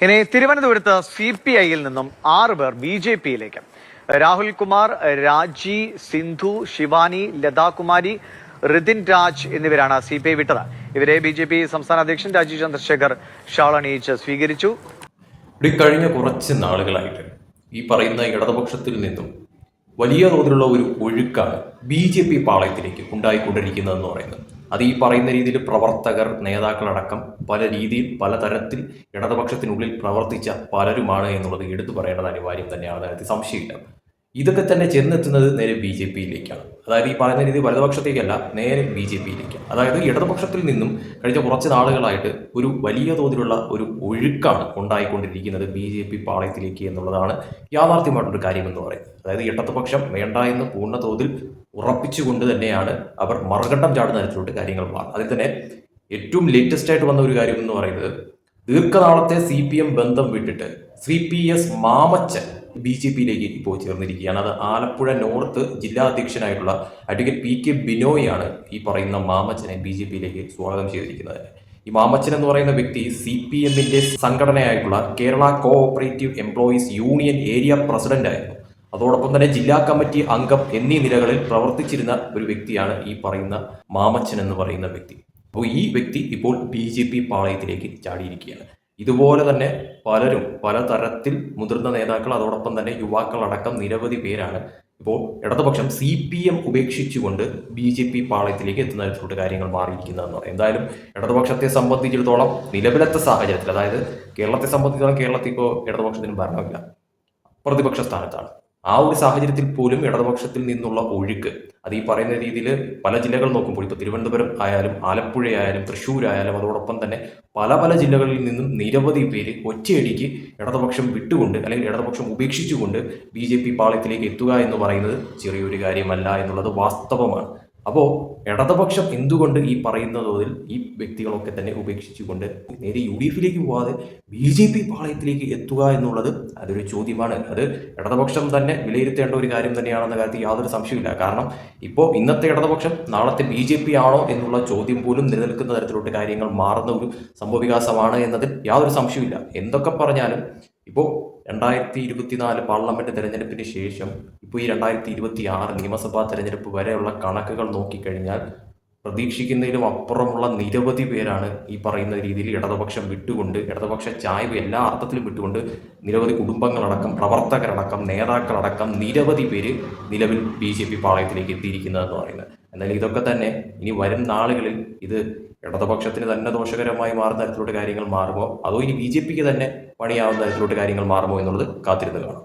ഇനി തിരുവനന്തപുരത്ത് CPI-യിൽ നിന്നും 6 പേർ BJP-യിലേക്ക്. രാഹുൽ കുമാർ, രാജി, സിന്ധു, ശിവാനി, ലതാകുമാരി, റിതിൻ രാജ് എന്നിവരാണ് CPI വിട്ടത്. ഇവരെ BJP സംസ്ഥാന അധ്യക്ഷൻ രാജീവ് ചന്ദ്രശേഖർ ഷാൾ അണിയിച്ച് സ്വീകരിച്ചു. കഴിഞ്ഞ കുറച്ച് നാളുകളായിട്ട് ഈ പറയുന്ന ഇടതുപക്ഷത്തിൽ നിന്നും വലിയ തോതിലുള്ള ഒരു ഒഴുക്കാണ് BJP പാളയത്തിലേക്ക് ഉണ്ടായിക്കൊണ്ടിരിക്കുന്നതെന്ന് പറയുന്നത്. അത് ഈ പറയുന്ന രീതിയിൽ പ്രവർത്തകർ, നേതാക്കളടക്കം പല രീതിയിൽ പലതരത്തിൽ ഇടതുപക്ഷത്തിനുള്ളിൽ പ്രവർത്തിച്ച പലരുമാണ് എന്നുള്ളത് എടുത്തു പറയേണ്ടത് അനിവാര്യം തന്നെയാണ്. അതിനകത്ത് സംശയമില്ല. ഇതൊക്കെ തന്നെ ചെന്നെത്തുന്നത് നേരെ BJP-യിലേക്കാണ്. അതായത് ഈ പറയുന്ന രീതി വലതുപക്ഷത്തേക്കല്ല, നേരെ BJP-യിലേക്കാണ്. അതായത് ഇടതുപക്ഷത്തിൽ നിന്നും കഴിഞ്ഞ കുറച്ച് നാളുകളായിട്ട് ഒരു വലിയ തോതിലുള്ള ഒരു ഒഴുക്കാണ് ഉണ്ടായിക്കൊണ്ടിരിക്കുന്നത് BJP പാളയത്തിലേക്ക് എന്നുള്ളതാണ് യാഥാർത്ഥ്യമായിട്ടൊരു കാര്യമെന്ന് പറയുന്നത്. അതായത് ഇടതുപക്ഷം വേണ്ട എന്ന് പൂർണ്ണ തോതിൽ ഉറപ്പിച്ചുകൊണ്ട് തന്നെയാണ് അവർ മറുകണ്ഠം ചാടുന്ന തരത്തിലോട്ട് കാര്യങ്ങൾ മാറുന്നത്. അതിൽ തന്നെ ഏറ്റവും ലേറ്റസ്റ്റ് ആയിട്ട് വന്ന ഒരു കാര്യം എന്ന് പറയുന്നത്, ദീർഘനാളത്തെ CPM ബന്ധം വിട്ടിട്ട് PS മാമച്ചൻ BJP-യിലേക്ക് ഇപ്പോൾ ചേർന്നിരിക്കുകയാണ്. അത് ആലപ്പുഴ നോർത്ത് ജില്ലാ അധ്യക്ഷനായിട്ടുള്ള അഡ്വക്കേറ്റ് PK ബിനോയാണ് ഈ പറയുന്ന മാമച്ചനെ BJP-യിലേക്ക് സ്വാഗതം ചെയ്തിരിക്കുന്നത്. ഈ മാമച്ചൻ എന്ന് പറയുന്ന വ്യക്തി CPM-ന്റെ സംഘടനയായിട്ടുള്ള Kerala cooperative employees union area president ആയിരുന്നു. അതോടൊപ്പം തന്നെ ജില്ലാ കമ്മിറ്റി അംഗം എന്നീ നിലകളിൽ പ്രവർത്തിച്ചിരുന്ന ഒരു വ്യക്തിയാണ് ഈ പറയുന്ന മാമച്ചൻ എന്ന് പറയുന്ന വ്യക്തി. അപ്പോൾ ഈ വ്യക്തി ഇപ്പോൾ BJP പാളയത്തിലേക്ക് ചാടിയിരിക്കുകയാണ്. ഇതുപോലെ തന്നെ പലരും പലതരത്തിൽ മുതിർന്ന നേതാക്കൾ, അതോടൊപ്പം തന്നെ യുവാക്കളടക്കം നിരവധി പേരാണ് ഇപ്പോൾ ഇടതുപക്ഷം CPM ഉപേക്ഷിച്ചുകൊണ്ട് BJP പാളയത്തിലേക്ക് എത്തുന്ന തരത്തിലുള്ള കാര്യങ്ങൾ മാറിയിരിക്കുന്നതെന്ന് പറയും. എന്തായാലും ഇടതുപക്ഷത്തെ സംബന്ധിച്ചിടത്തോളം നിലവിലത്തെ സാഹചര്യത്തിൽ, അതായത് കേരളത്തെ സംബന്ധിച്ചിടത്തോളം കേരളത്തിൽ ഇപ്പോൾ ഇടതുപക്ഷത്തിന് ഭരണമില്ല, പ്രതിപക്ഷ സ്ഥാനത്താണ്. ആ ഒരു സാഹചര്യത്തിൽ പോലും ഇടതുപക്ഷത്തിൽ നിന്നുള്ള ഒഴുക്ക് അത് ഈ പറയുന്ന രീതിയിൽ പല ജില്ലകൾ നോക്കുമ്പോൾ, ഇപ്പോൾ തിരുവനന്തപുരം ആയാലും ആലപ്പുഴയായാലും തൃശ്ശൂരായാലും അതോടൊപ്പം തന്നെ പല പല ജില്ലകളിൽ നിന്നും നിരവധി പേര് ഒറ്റയടിക്ക് ഇടതുപക്ഷം വിട്ടുകൊണ്ട് അല്ലെങ്കിൽ ഇടതുപക്ഷം ഉപേക്ഷിച്ചുകൊണ്ട് BJP പാളയത്തിലേക്ക് എത്തുക എന്ന് പറയുന്നത് ചെറിയൊരു കാര്യമല്ല എന്നുള്ളത് വാസ്തവമാണ്. അപ്പോൾ ഇടതുപക്ഷം എന്തുകൊണ്ട് ഈ പറയുന്ന തോതിൽ ഈ വ്യക്തികളൊക്കെ തന്നെ ഉപേക്ഷിച്ചുകൊണ്ട് നേരെ UDF-ലേക്ക് പോകാതെ BJP പാളയത്തിലേക്ക് എത്തുക എന്നുള്ളത് അതൊരു ചോദ്യമാണ്. അത് ഇടതുപക്ഷം തന്നെ വിലയിരുത്തേണ്ട ഒരു കാര്യം തന്നെയാണെന്ന കാര്യത്തിൽ യാതൊരു സംശയമില്ല. കാരണം ഇപ്പോൾ ഇന്നത്തെ ഇടതുപക്ഷം നാളത്തെ BJP ആണോ എന്നുള്ള ചോദ്യം പോലും നിലനിൽക്കുന്ന തരത്തിലോട്ട് കാര്യങ്ങൾ മാറുന്ന ഒരു സംഭവവികാസമാണ് എന്നതിൽ യാതൊരു സംശയമില്ല. എന്തൊക്കെ പറഞ്ഞാലും ഇപ്പോൾ 2024 പാർലമെന്റ് തെരഞ്ഞെടുപ്പിന് ശേഷം ഇപ്പോൾ ഈ 2026 നിയമസഭാ തെരഞ്ഞെടുപ്പ് വരെയുള്ള കണക്കുകൾ നോക്കിക്കഴിഞ്ഞാൽ പ്രതീക്ഷിക്കുന്നതിലും അപ്പുറമുള്ള നിരവധി പേരാണ് ഈ പറയുന്ന രീതിയിൽ ഇടതുപക്ഷം വിട്ടുകൊണ്ട്, ഇടതുപക്ഷ ചായ്വ് എല്ലാ അർത്ഥത്തിലും വിട്ടുകൊണ്ട് നിരവധി കുടുംബങ്ങളടക്കം, പ്രവർത്തകരടക്കം, നേതാക്കളടക്കം നിരവധി പേര് നിലവിൽ BJP പാളയത്തിലേക്ക് എത്തിയിരിക്കുന്നതെന്ന് പറയുന്നത്. എന്നാൽ ഇതൊക്കെ തന്നെ ഇനി വരും നാളുകളിൽ ഇത് ഇടതുപക്ഷത്തിന് തന്നെ ദോഷകരമായി മാറുന്ന തരത്തിലോട്ട് കാര്യങ്ങൾ മാറുമോ, അതോ ഇനി BJP-ക്ക് തന്നെ പണിയാവുന്ന തരത്തിലോട്ട് കാര്യങ്ങൾ മാറുമോ എന്നുള്ളത് കാത്തിരുന്ന് കാണാം.